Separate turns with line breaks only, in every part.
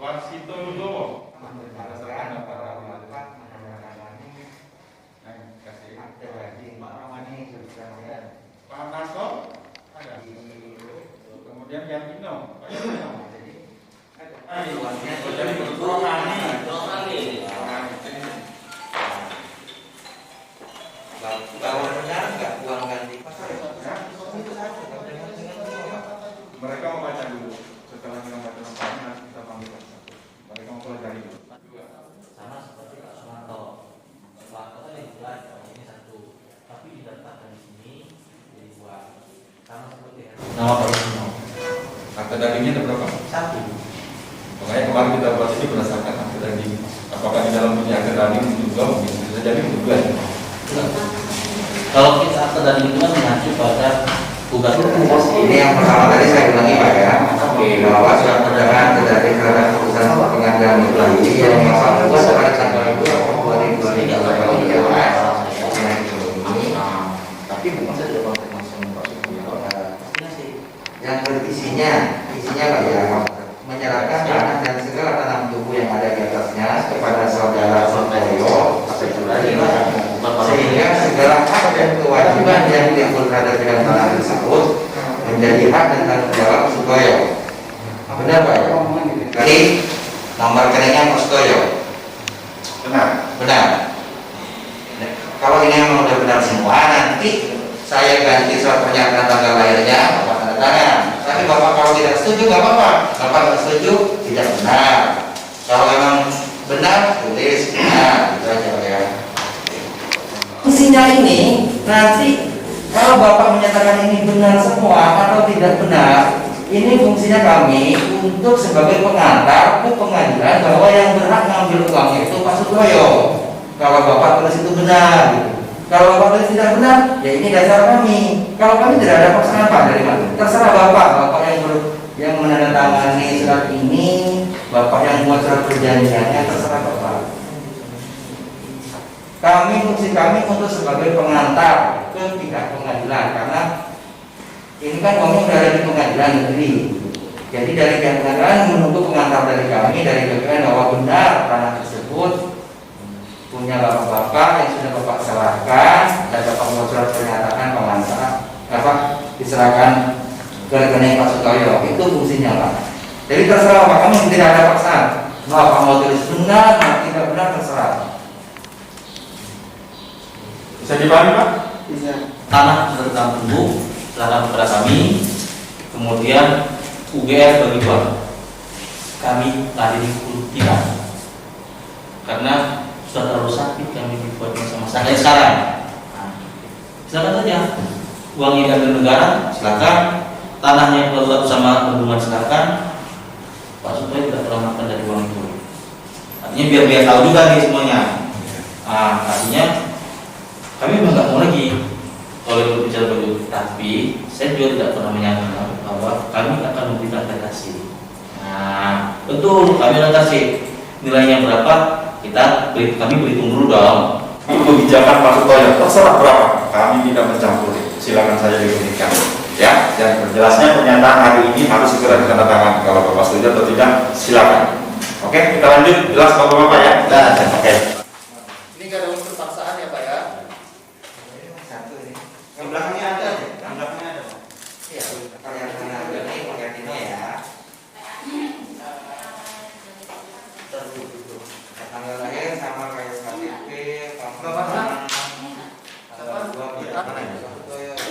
Warsito Ludowo. Pak Nasko ada. Kemudian Yatino. Pak Yatino. Jadi
Kalau benar nggak uang ganti
mereka mau baca dulu. Setelah kita baca lengkapnya nanti kita panggil satu. Mereka mau pelajari dulu.
Sama seperti Pak Sumanto. Pak Sumanto yang jelas ini satu, tapi didaftarkan di sini jadi dua. Sama seperti nama Pak Sumanto.
Akta dagingnya ada berapa?
Satu.
Makanya kemarin kita buat ini berdasarkan akta daging. Apakah di dalam punya akta daging juga mungkin bisa jadi juga.
Kalau kita akta daging itu kan mengacu pada gugatan.
ini yang pertama tadi saya ulangi Pak ya, bahwa surat perdagangan terjadi terhadap putusan pengadilan negeri yang pasal 2 pada tanggal 2 Februari 2013. Tapi bukan saja konteks yang isinya Pak ya, menyerahkan tanah dan segala tanah tubuh yang ada di atasnya kepada saudara Sotoyo sehingga segala hak dan kewajiban yang timbul terhadap bidang tanah tersebut menjadi hak dan tanggung jawab Sotoyo. Benar Pak ya? Dari nomor rekeningnya Pak Sotoyo.
Benar.
Benar. Kalau ini memang sudah benar semua, nanti saya ganti surat pernyataan tanggal lahirnya, Bapak tanda tangan. Tapi Bapak kalau tidak setuju nggak apa-apa. Bapak nggak setuju, tidak benar. Kalau memang benar, tulis benar. Itu aja Pak ya. Fungsinya ini nanti kalau Bapak menyatakan ini benar semua atau tidak benar, ini fungsinya kami untuk sebagai pengantar ke pengadilan bahwa yang berhak ngambil uang itu Pak Sutoyo. Kalau Bapak tulis itu benar, gitu. Kalau Bapak tulis tidak benar, ya ini dasar kami. Kalau kami tidak ada paksaan Pak dari mana? Terserah Bapak yang menandatangani surat ini, Bapak yang buat surat perjanjiannya, terserah Bapak. Fungsi kami untuk sebagai pengantar ke pihak pengadilan karena ini kan uangnya sudah ada di pengadilan negeri. Jadi dari pihak pengadilan menunggu pengantar dari kami dari BPN bahwa benar tanah tersebut punya bapak-bapak yang sudah Bapak serahkan dan Bapak membuat surat pernyataan pengantar diserahkan ke rekening Pak Sutoyo. Itu fungsinya Pak. Jadi terserah Bapak, kami tidak ada paksaan. Bapak mau tulis benar, mau tidak benar terserah.
Bisa dipahami Pak?
Bisa.
Tanah tentang tubuh silakan kepada kami. Kemudian UGR bagi dua. Kami tadi tidak karena sudah terlalu sakit kami dibuatnya sama saya sekarang. Nah, silakan saja uangnya diambil negara, silakan. Tanahnya kalau sama bendungan silakan. Pak Sutoyo tidak pernah makan dari uang itu. Artinya biar tahu juga nih semuanya. Artinya kami memang nggak mau lagi kalau berbicara begitu, tapi saya juga tidak pernah menyangka bahwa kami akan memberikan realisasi. Nah, betul kami realisasi nilainya berapa kami berhitung dulu dong.
Kebijakan Pak Sutoyo terserah berapa, kami tidak mencampur. Silakan saja diberikan. Ya, dan jelasnya pernyataan hari ini harus segera ditandatangani. Kalau Bapak setuju atau tidak, silakan. Oke, kita lanjut. Jelas Bapak-Bapak ya?
Jelas.
Oke.
Ini gak ada unsur paksaan ya Pak ya?
Satu ini.
Yang belakangnya ada ya? Yang belakangnya ada Pak?
Iya. Kalau yang tengah ini pakai ini ya. Tanggal lahir sama kayak KTP,
Bapak menang?
tanggal 2 bulan mana ya?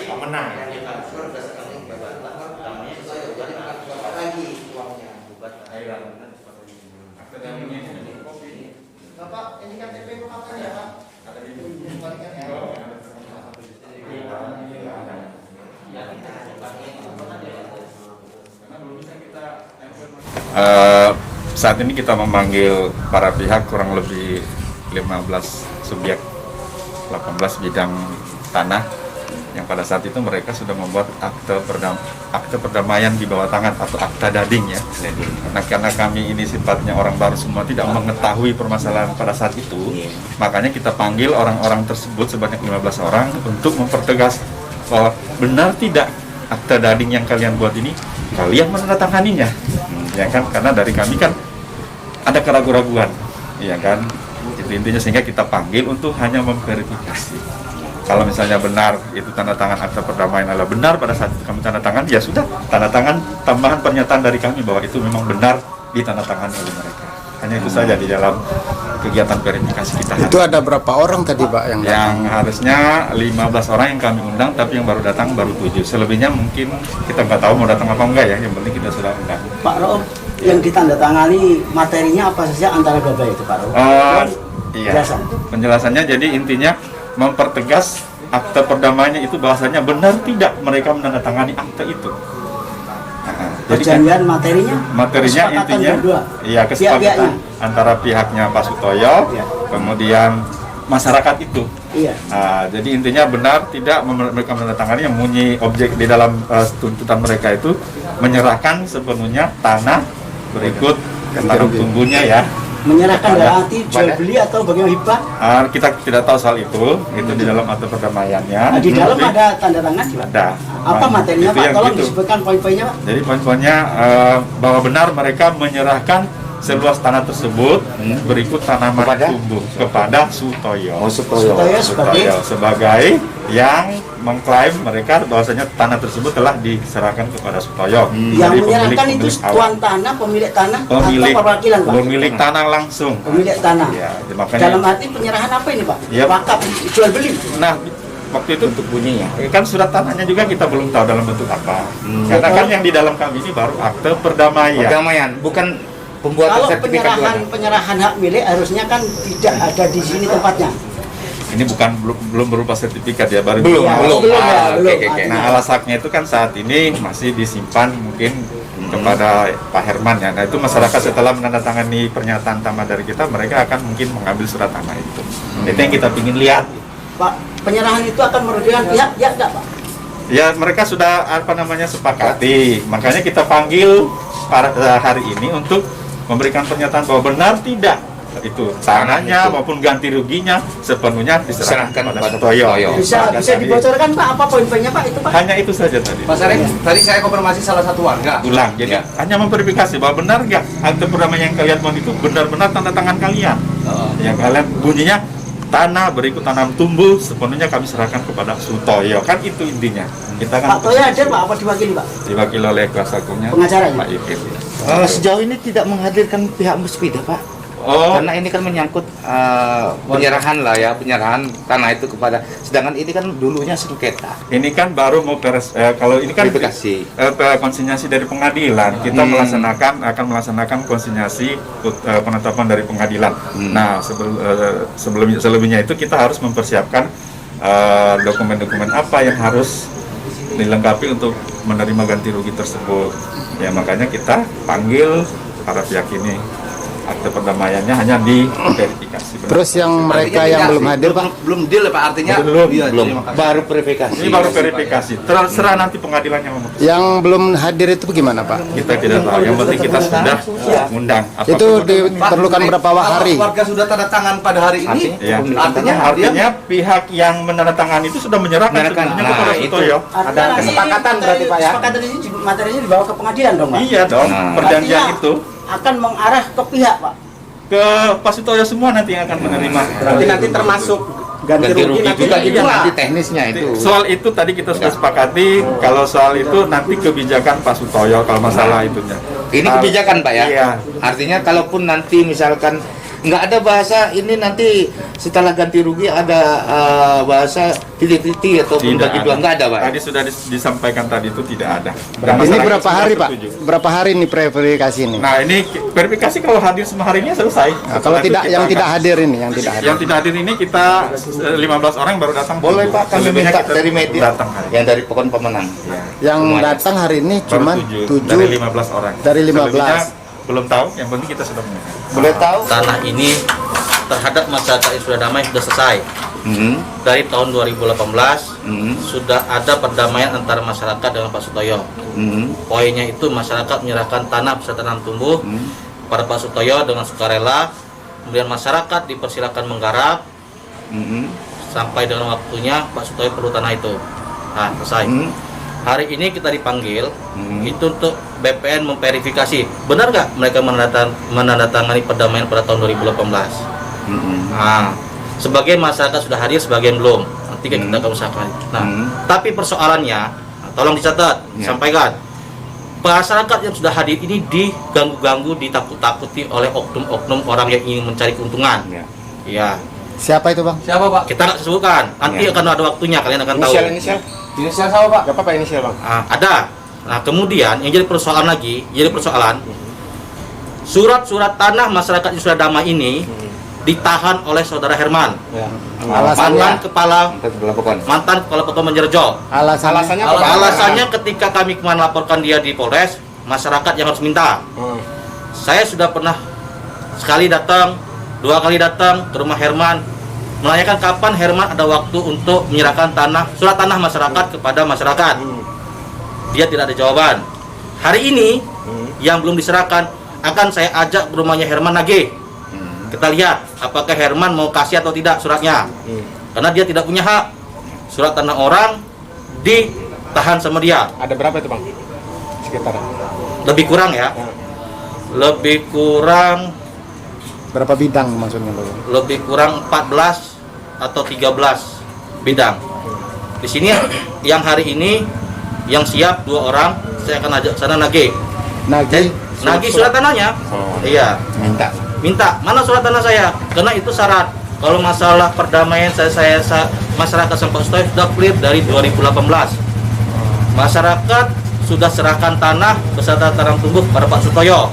Pak menang ya?
Yang ditransfer berdasarkan ini Bapak. Namanya Sutoyo, jadi bukan Bapak lagi uangnya.
Bapak, ini KTP Bapak ya Pak? Kembalikan ya.
Saat ini kita memanggil para pihak kurang lebih 15 subjek 18 bidang tanah yang pada saat itu mereka sudah membuat akte perdamaian di bawah tangan atau akta dading ya. Nah, karena kami ini sifatnya orang baru semua tidak mengetahui permasalahan pada saat itu, makanya kita panggil orang-orang tersebut sebanyak 15 orang untuk mempertegas bahwa benar tidak akta dading yang kalian buat ini kalian menandatanganinya. Ya kan, karena dari kami kan ada keraguan-raguan, iya kan? Itu intinya, sehingga kita panggil untuk hanya memverifikasi. Kalau misalnya benar itu tanda tangan akta perdamaian adalah benar pada saat itu kami tanda tangan, ya sudah, tanda tangan tambahan pernyataan dari kami bahwa itu memang benar ditandatangani oleh mereka. Hanya itu saja di dalam kegiatan verifikasi kita.
Itu ada berapa orang tadi Pak yang datang?
Yang harusnya 15 orang yang kami undang, tapi yang baru datang baru 7. Selebihnya mungkin kita nggak tahu mau datang apa enggak ya, yang penting kita sudah undang.
Pak Room, yang ditandatangani materinya apa saja antara dua itu Pak Room?
Iya.
Penjelasan.
Penjelasannya jadi intinya mempertegas akte perdamaiannya itu bahasanya benar tidak mereka menandatangani akte itu. Nah, jadi
Perjanjian materinya kesepakatan
intinya
berdua.
iya, kesepakatan
Pihak-pihaknya.
antara pihaknya Pak Sutoyo,
Iya.
kemudian masyarakat itu.
Iya.
Nah, jadi intinya benar tidak mereka menandatangani, yang bunyi objek di dalam tuntutan mereka itu menyerahkan sepenuhnya tanah berikut tanam tumbuhnya ya.
Menyerahkan dalam arti jual beli atau bagaimana hibah?
Kita tidak tahu soal itu di dalam akte perdamaiannya.
Nah, di dalam
Tapi
ada tanda tangan juga.
ada.
Apa
Nah,
materinya
itu
Pak?
yang
Tolong
gitu.
disebutkan poin-poinnya Pak.
Jadi poin-poinnya bahwa benar mereka menyerahkan seluas tanah tersebut berikut tanaman tumbuh kepada Sutoyo.
Sutoyo
sebagai yang mengklaim mereka bahwasanya tanah tersebut telah diserahkan kepada Sutoyo.
Yang menyerahkan itu tuan tanah, pemilik tanah
pemilik,
atau perwakilan Pak?
pemilik tanah langsung.
Pemilik tanah.
Ya, makanya
Dalam arti penyerahan apa ini Pak?
Iya.
Wakaf, jual beli.
nah waktu itu untuk bunyinya kan surat tanahnya juga kita belum tahu dalam bentuk apa. Karena kan yang di dalam kami ini baru akte perdamaian.
Perdamaian, bukan pembuatan
Kalau
sertifikat
penyerahan hak milik harusnya kan tidak ada di sini tempatnya.
Ini bukan belum berupa sertifikat ya, baru
Belum,
Ya,
belum.
belum ya,
Ah,
belum.
oke, oke.
Nah, alas haknya itu kan saat ini masih disimpan mungkin kepada Pak Herman ya. Nah, itu masyarakat setelah menandatangani pernyataan tamah dari kita, mereka akan mungkin mengambil surat tanah itu. Itu yang kita ingin lihat.
Pak, penyerahan itu akan merugikan pihak ya enggak Pak?
Ya, mereka sudah sepakati. Makanya kita panggil pada hari ini untuk memberikan pernyataan bahwa benar tidak itu tanahnya maupun ganti ruginya sepenuhnya diserahkan kepada Sutoyo.
Bisa dibocorkan Pak apa poin-poinnya Pak itu Pak?
Hanya itu saja tadi.
Mas Arif, tadi saya konfirmasi salah satu warga.
Ulang, jadi hanya memverifikasi bahwa benar nggak akte perdamaian yang kalian mohon itu benar-benar tanda tangan kalian. Yang kalian bunyinya tanah berikut tanam tumbuh sepenuhnya kami serahkan kepada Sutoyo, kan itu intinya. Kita kan
Pak Toyo hadir Pak apa diwakili Pak?
diwakili oleh kuasa hukumnya
Pengacaranya?
Pak Ipin.
Sejauh ini tidak menghadirkan pihak Musbida Pak.
Oh,
Karena ini kan menyangkut penyerahan lah ya, penyerahan tanah itu kepada, sedangkan ini kan dulunya sengketa.
ini kan baru mau kalau ini kan
Verifikasi.
konsinyasi dari pengadilan. Kita akan melaksanakan konsinyasi penetapan dari pengadilan. Nah, selebihnya itu kita harus mempersiapkan dokumen-dokumen apa yang harus dilengkapi untuk menerima ganti rugi tersebut. Ya, makanya kita panggil para pihak ini. Akte perdamaiannya hanya diverifikasi.
Terus yang mereka yang belum hadir Pak?
Belum deal Pak, artinya
Belum.
iya,
Belum,
terima kasih.
baru verifikasi.
Ini baru verifikasi. Terserah nanti pengadilan yang memutuskan.
Yang belum hadir itu gimana Pak?
Kita tidak tahu. Yang penting kita sudah undang.
Itu diperlukan berapa hari?
Kalau warga sudah tanda tangan pada hari ini,
Ya.
artinya
pihak yang menandatangani itu sudah menyerahkan
Menyerahkan.
sepenuhnya
Nah,
kepada
itu.
Sutoyo.
Ada
kesepakatan berarti, Pak, ya?
Kesepakatan ini materinya dibawa ke pengadilan dong Pak?
Iya dong.
Nah.
Perjanjian
Artinya
itu
akan mengarah ke pihak Pak.
ke Pak Sutoyo semua nanti yang akan menerima.
nanti termasuk
Ganti rugi juga itu nanti teknisnya itu.
Soal itu tadi kita sudah sepakati. Kalau soal itu nanti kebijakan Pak Sutoyo kalau masalah itunya.
Ini kebijakan Pak ya?
Iya.
Artinya kalaupun nanti misalkan nggak ada bahasa ini nanti setelah ganti rugi ada bahasa titik-titik atau bagi dua, nggak ada Pak?
Tadi sudah disampaikan tadi itu tidak ada. Dan
Ini
masyarakat
berapa
sudah
hari Pak?
setuju.
Berapa hari ini verifikasi ini?
Nah, ini verifikasi kalau hadir semua hari ini selesai.
Nah, kalau
Setelah itu
tidak
kita
yang
akan-
tidak hadir ini, yang tidak hadir.
yang tidak hadir ini kita 15 orang yang baru datang.
Boleh Pak, kami
Selebihnya
minta
kita
dari media
datang hari.
yang dari Pokon Pemenang.
Yang
Semuanya.
datang hari ini
Baru
cuma
7
7
dari 15 orang.
Dari 15.
Selebihnya belum tahu, yang penting kita sudah menyerah.
Boleh tahu?
Tanah ini terhadap masyarakat yang sudah damai sudah selesai. Dari tahun 2018 sudah ada perdamaian antara masyarakat dengan Pak Sutoyo. Poinnya itu masyarakat menyerahkan tanah beserta tanam tumbuh pada Pak Sutoyo dengan sukarela. Kemudian masyarakat dipersilakan menggarap sampai dengan waktunya Pak Sutoyo perlu tanah itu. Nah, selesai. hari ini kita dipanggil itu untuk BPN memverifikasi benar nggak mereka menandatangani perdamaian pada tahun 2018. Nah, sebagian masyarakat sudah hadir, sebagian belum. Nanti kita akan usahakan. Nah, tapi persoalannya, tolong dicatat, sampaikan. Masyarakat yang sudah hadir ini diganggu-ganggu, ditakut-takuti oleh oknum-oknum orang yang ingin mencari keuntungan. Ya.
Siapa itu, Bang?
Siapa Pak?
Kita nggak sebutkan. Nanti akan ada waktunya, kalian akan tahu.
Inisial sama Pak? Gak apa-apa inisial Bang.
Ada. Nah, kemudian yang jadi persoalan lagi, surat-surat tanah masyarakat yang sudah damai ini ditahan oleh saudara Herman,
Alasannya?
mantan kepala Pokok Menjerjo.
Alasannya?
Alasannya ketika kami kemarin laporkan dia di Polres, masyarakat yang harus minta. Saya sudah pernah sekali datang, 2 kali datang ke rumah Herman, menanyakan kapan Herman ada waktu untuk menyerahkan surat tanah masyarakat kepada masyarakat. Dia tidak ada jawaban. Hari ini yang belum diserahkan akan saya ajak ke rumahnya Herman lagi. Kita lihat apakah Herman mau kasih atau tidak suratnya. Karena dia tidak punya hak. Surat tanah orang ditahan sama dia.
Ada berapa itu Bang? Sekitar?
Lebih kurang ya. Lebih kurang
Berapa bidang maksudnya, Bang?
lebih kurang 14 atau 13 bidang. Di sini yang hari ini yang siap 2 orang, saya akan ajak sana nagih. Nagih surat tanahnya. Iya. Minta mana surat tanah saya? Karena itu syarat. Kalau masalah perdamaian saya masyarakat Pak Sutoyo sudah clear dari 2018. Masyarakat sudah serahkan tanah beserta tanam tumbuh pada Pak Sutoyo.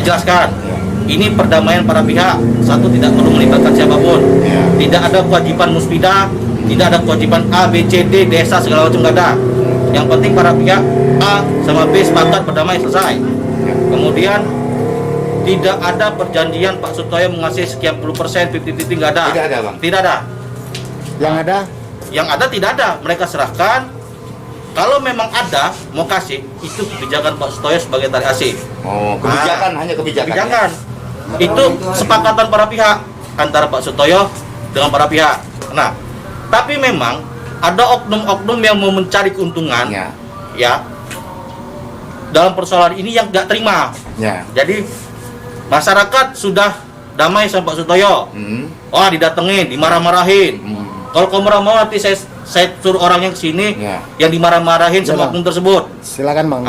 Dijelaskan. Ini perdamaian para pihak. Satu, tidak perlu melibatkan siapapun. Tidak ada kewajiban musbidah, tidak ada kewajiban A, B, C, D, desa segala macam, nggak ada. Yang penting para pihak A sama B sepakat berdamai, selesai. Kemudian tidak ada perjanjian Pak Sutoyo mengasih sekian puluh persen, 50-50, nggak ada.
Tidak ada Bang?
Tidak ada.
Yang ada?
Yang ada tidak ada. Mereka serahkan. Kalau memang ada mau kasih, itu kebijakan Pak Sutoyo sebagai tarik asih.
Kebijakan, hanya kebijakan.
Kebijakan. Itu sepakatan para pihak antara Pak Sutoyo dengan para pihak. Nah, tapi memang ada oknum-oknum yang mau mencari keuntungan, ya, dalam persoalan ini yang nggak terima. Jadi masyarakat sudah damai sama Pak Sutoyo. Wah, didatengin, dimarah-marahin. Kalau kamu marah-marah, nanti saya suruh orangnya ke sini yang dimarah-marahin sama oknum tersebut.
Silakan, Bang.